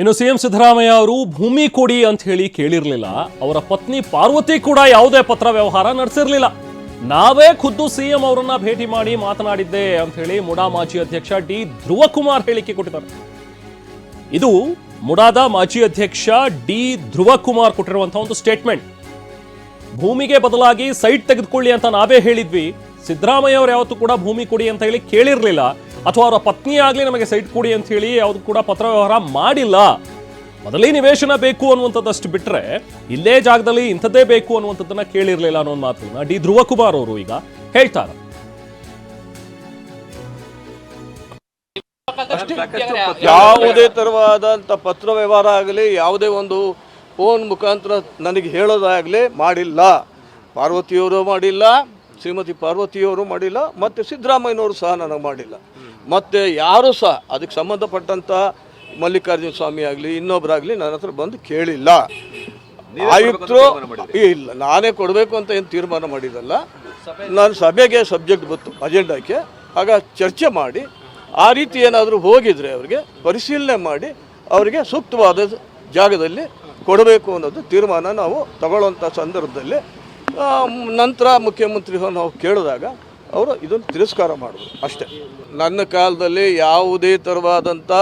ಇನ್ನು ಸಿಎಂ ಸಿದ್ದರಾಮಯ್ಯ ಅವರು ಭೂಮಿ ಕೊಡಿ ಅಂತ ಹೇಳಿ ಕೇಳಿರಲಿಲ್ಲ. ಅವರ ಪತ್ನಿ ಪಾರ್ವತಿ ಕೂಡ ಯಾವುದೇ ಪತ್ರ ವ್ಯವಹಾರ ನಡೆಸಿರಲಿಲ್ಲ. ನಾವೇ ಖುದ್ದು ಸಿಎಂ ಅವರನ್ನ ಭೇಟಿ ಮಾಡಿ ಮಾತನಾಡಿದ್ದೆ ಅಂತ ಹೇಳಿ ಮುಡಾ ಮಾಜಿ ಅಧ್ಯಕ್ಷ ಡಿ ಧ್ರುವಕುಮಾರ್ ಹೇಳಿಕೆ ಕೊಟ್ಟಿದ್ದಾರೆ. ಇದು ಮುಡಾದ ಮಾಜಿ ಅಧ್ಯಕ್ಷ ಡಿ ಧ್ರುವಕುಮಾರ್ ಕೊಟ್ಟಿರುವಂತಹ ಒಂದು ಸ್ಟೇಟ್ಮೆಂಟ್. ಭೂಮಿಗೆ ಬದಲಾಗಿ ಸೈಟ್ ತೆಗೆದುಕೊಳ್ಳಿ ಅಂತ ನಾವೇ ಹೇಳಿದ್ವಿ. ಸಿದ್ದರಾಮಯ್ಯ ಅವರು ಯಾವತ್ತೂ ಕೂಡ ಭೂಮಿ ಕೊಡಿ ಅಂತ ಹೇಳಿ ಕೇಳಿರಲಿಲ್ಲ, ಅಥವಾ ಅವರ ಪತ್ನಿ ಆಗಲಿ ನಮಗೆ ಸೈಟ್ ಕೊಡಿ ಅಂತ ಹೇಳಿ ಯಾವುದು ಕೂಡ ಪತ್ರ ವ್ಯವಹಾರ ಮಾಡಿಲ್ಲ. ಮೊದಲೇ ನಿವೇಶನ ಬೇಕು ಅನ್ನುವಂಥದ್ದಷ್ಟು ಬಿಟ್ಟರೆ ಇಲ್ಲೇ ಜಾಗದಲ್ಲಿ ಇಂಥದ್ದೇ ಬೇಕು ಅನ್ನುವಂಥದ್ದನ್ನ ಕೇಳಿರಲಿಲ್ಲ ಅನ್ನೋ ಮಾತನ್ನ ಡಿ ಧ್ರುವಕುಮಾರ್ ಅವರು ಈಗ ಹೇಳ್ತಾರೆ. ಯಾವುದೇ ತರವಾದಂಥ ಪತ್ರ ವ್ಯವಹಾರ ಆಗಲಿ, ಯಾವುದೇ ಒಂದು ಫೋನ್ ಮುಖಾಂತರ ನನಗೆ ಹೇಳೋದಾಗಲಿ ಮಾಡಿಲ್ಲ. ಪಾರ್ವತಿಯವರು ಮಾಡಿಲ್ಲ, ಶ್ರೀಮತಿ ಪಾರ್ವತಿಯವರು ಮಾಡಿಲ್ಲ, ಮತ್ತು ಸಿದ್ದರಾಮಯ್ಯನವರು ಸಹ ನನಗೆ ಮಾಡಿಲ್ಲ. ಮತ್ತು ಯಾರೂ ಸಹ ಅದಕ್ಕೆ ಸಂಬಂಧಪಟ್ಟಂಥ ಮಲ್ಲಿಕಾರ್ಜುನ ಸ್ವಾಮಿ ಆಗಲಿ ಇನ್ನೊಬ್ಬರಾಗಲಿ ನನ್ನ ಹತ್ರ ಬಂದು ಕೇಳಿಲ್ಲ. ಆಯುಕ್ತರು ಇಲ್ಲ, ನಾನೇ ಕೊಡಬೇಕು ಅಂತ ಏನು ತೀರ್ಮಾನ ಮಾಡಿದಲ್ಲ. ನಾನು ಸಭೆಗೆ ಸಬ್ಜೆಕ್ಟ್ ಬಂತು ಅಜೆಂಡಾಕ್ಕೆ, ಆಗ ಚರ್ಚೆ ಮಾಡಿ ಆ ರೀತಿ ಏನಾದರೂ ಹೋಗಿದ್ರೆ ಅವರಿಗೆ ಪರಿಶೀಲನೆ ಮಾಡಿ ಅವರಿಗೆ ಸೂಕ್ತವಾದ ಜಾಗದಲ್ಲಿ ಕೊಡಬೇಕು ಅನ್ನೋದು ತೀರ್ಮಾನ ನಾವು ತಗೊಳ್ಳೋಂಥ ಸಂದರ್ಭದಲ್ಲಿ ನಂತರ ಮುಖ್ಯಮಂತ್ರಿಗಳು ನಾವು ಕೇಳಿದಾಗ ಅವರು ಇದನ್ನು ತಿರಸ್ಕಾರ ಮಾಡಿದ್ರು ಅಷ್ಟೇ. ನನ್ನ ಕಾಲದಲ್ಲಿ ಯಾವುದೇ ಥರವಾದಂಥ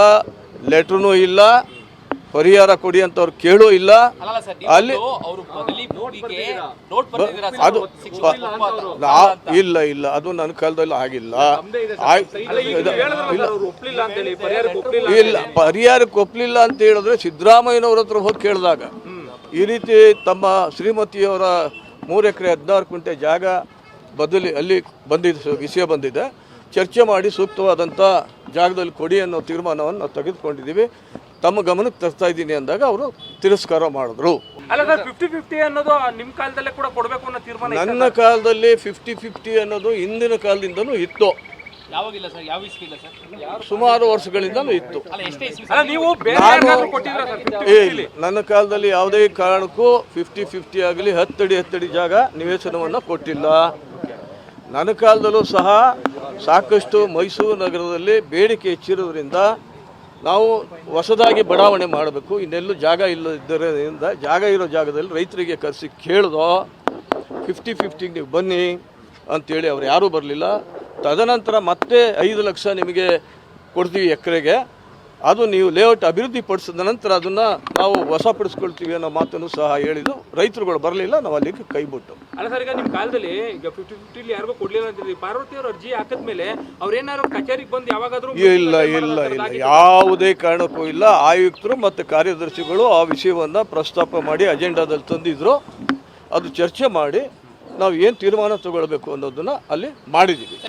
ಲೆಟ್ರೂ ಇಲ್ಲ, ಪರಿಹಾರ ಕೊಡಿ ಅಂತ ಅವ್ರು ಕೇಳೂ ಇಲ್ಲ. ಅಲ್ಲಿ ಅದು ಇಲ್ಲ ಇಲ್ಲ, ಅದು ನನ್ನ ಕಾಲದಲ್ಲಿ ಆಗಿಲ್ಲ. ಇಲ್ಲ, ಪರಿಹಾರಕ್ಕೆ ಒಪ್ಪಲಿಲ್ಲ ಅಂತ ಹೇಳಿದ್ರೆ ಸಿದ್ದರಾಮಯ್ಯನವ್ರ ಹತ್ರ ಹೋಗಿ ಕೇಳಿದಾಗ ಈ ರೀತಿ ತಮ್ಮ ಶ್ರೀಮತಿಯವರ 3 ಎಕರೆ 16 ಕುಂಟೆ ಜಾಗ ಬದಲಿ ಅಲ್ಲಿ ಬಂದಿದ್ದ ವಿಷಯ ಬಂದಿದೆ, ಚರ್ಚೆ ಮಾಡಿ ಸೂಕ್ತವಾದಂಥ ಜಾಗದಲ್ಲಿ ಕೊಡಿ ಅನ್ನೋ ತೀರ್ಮಾನವನ್ನು ನಾವು ತೆಗೆದುಕೊಂಡಿದ್ದೀವಿ, ತಮ್ಮ ಗಮನಕ್ಕೆ ತರ್ತಾ ಇದ್ದೀನಿ ಅಂದಾಗ ಅವರು ತಿರಸ್ಕಾರ ಮಾಡಿದ್ರು. ನನ್ನ ಕಾಲದಲ್ಲಿ 50-50 ಅನ್ನೋದು ಹಿಂದಿನ ಕಾಲದಿಂದನೂ ಇತ್ತು, ಸುಮಾರು ವರ್ಷಗಳಿಂದನೂ ಇತ್ತು. ನನ್ನ ಕಾಲದಲ್ಲಿ ಯಾವುದೇ ಕಾರಣಕ್ಕೂ 50-50 ಆಗಲಿ 10 ಅಡಿ ಜಾಗ ನಿವೇಶನವನ್ನು ಕೊಟ್ಟಿಲ್ಲ. ನನ್ನ ಕಾಲದಲ್ಲೂ ಸಹ ಸಾಕಷ್ಟು ಮೈಸೂರು ನಗರದಲ್ಲಿ ಬೇಡಿಕೆ ಹೆಚ್ಚಿರೋದ್ರಿಂದ ನಾವು ಹೊಸದಾಗಿ ಬಡಾವಣೆ ಮಾಡಬೇಕು, ಇನ್ನೆಲ್ಲೂ ಜಾಗ ಇಲ್ಲದಿದ್ದರಿಂದ ಜಾಗ ಇರೋ ಜಾಗದಲ್ಲಿ ರೈತರಿಗೆ ಕರೆಸಿ ಕೇಳಿದೋ 50-50 ನೀವು ಬನ್ನಿ ಅಂಥೇಳಿ ಅವ್ರು ಯಾರೂ ಬರಲಿಲ್ಲ. ತದನಂತರ ಮತ್ತೆ 5 ಲಕ್ಷ ನಿಮಗೆ ಕೊಡ್ತೀವಿ ಎಕರೆಗೆ, ಅದು ನೀವು ಲೇಔಟ್ ಅಭಿವೃದ್ಧಿ ಪಡಿಸಿದ ನಂತರ ಅದನ್ನು ನಾವು ವಶಪಡಿಸ್ಕೊಳ್ತೀವಿ ಅನ್ನೋ ಮಾತನ್ನು ಸಹ ಹೇಳಿದ್ದು. ರೈತರುಗಳು ಬರಲಿಲ್ಲ, ನಾವು ಅಲ್ಲಿಗೆ ಕೈ ಬಿಟ್ಟು. ಅಲ್ಲ ಸರ್, ಈಗ ನಿಮ್ಮ ಕಾಲದಲ್ಲಿ ಈಗ 50-50 ಯಾರಿಗೂ ಕೊಡಲಿಲ್ಲ ಅಂತಿದ್ರಿ. ಪಾರ್ವತಿ ಅವರು ಅರ್ಜಿ ಹಾಕಿದ್ಮೇಲೆ ಅವ್ರೇನಾದ್ರು ಕಚೇರಿಗೆ ಬಂದು ಯಾವಾಗಾದ್ರೂ ಇಲ್ಲ ಇಲ್ಲ ಇಲ್ಲ, ಯಾವುದೇ ಕಾರಣಕ್ಕೂ ಇಲ್ಲ. ಆಯುಕ್ತರು ಮತ್ತು ಕಾರ್ಯದರ್ಶಿಗಳು ಆ ವಿಷಯವನ್ನು ಪ್ರಸ್ತಾಪ ಮಾಡಿ ಅಜೆಂಡಾದಲ್ಲಿ ತಂದಿದ್ರು. ಅದು ಚರ್ಚೆ ಮಾಡಿ ನಾವು ಏನು ತೀರ್ಮಾನ ತಗೊಳ್ಬೇಕು ಅನ್ನೋದನ್ನು ಅಲ್ಲಿ ಮಾಡಿದ್ದೀವಿ.